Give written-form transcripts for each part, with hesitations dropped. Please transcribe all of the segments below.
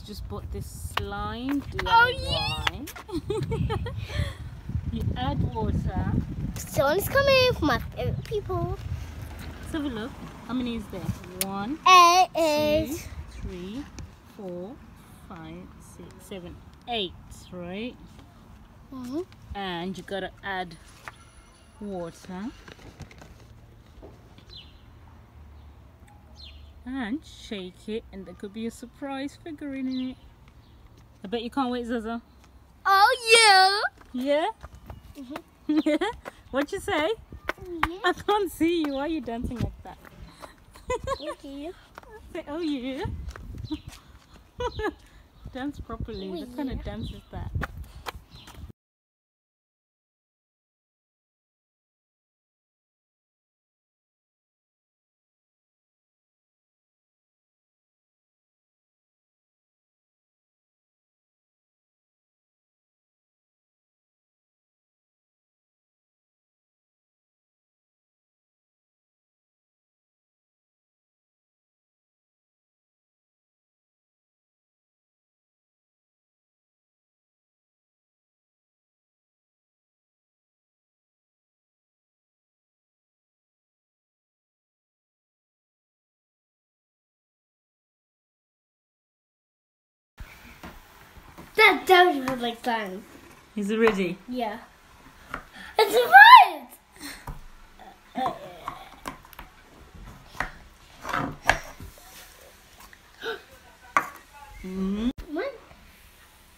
just bought this slime DIY. Oh, yeah. You add water. Someone's coming for my favorite people. Let's have a look. How many is there? 1, 2, 3, 4, 5, 6, 7, 8, right? Mm-hmm. And you gotta add water. And shake it, and there could be a surprise figurine in it. I bet you can't wait, Zaza. Oh, yeah. Yeah? Mm-hmm. Yeah? What'd you say? Yeah. I can't see you. Why are you dancing like that? Okay. Say, oh yeah. Dance properly. Oh, What kind yeah. of dance is that? That does look like fun. Is it ready? Yeah. It's fun! Mm-hmm.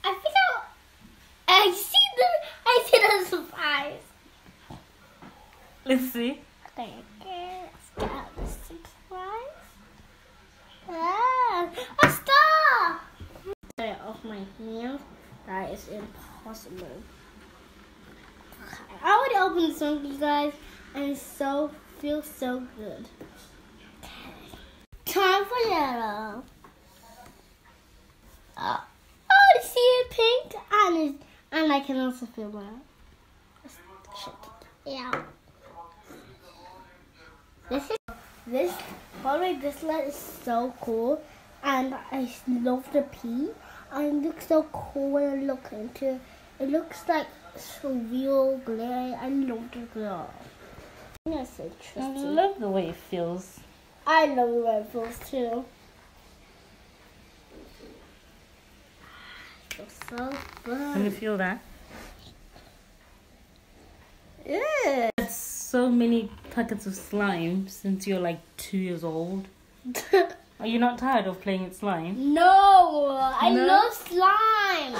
I think I see the surprise. Let's see. Okay, let's get out the surprise. Ah, a star! Get it off my hands. That is impossible. I already opened this one, you guys, and it feels so good. Okay. Time for yellow. I already see it pink, and I can also feel that. Let's check it out. This bracelet is so cool, and I love the pea. And it looks so cool when I look into it. It looks like so real glare. I love the glare. That's I interesting. love the way it feels. I love the way it feels too. It feels so Can you good. feel that? Yeah. That's so many packets of slime since you're like 2 years old. Are you not tired of playing with slime? No, I No? love slime.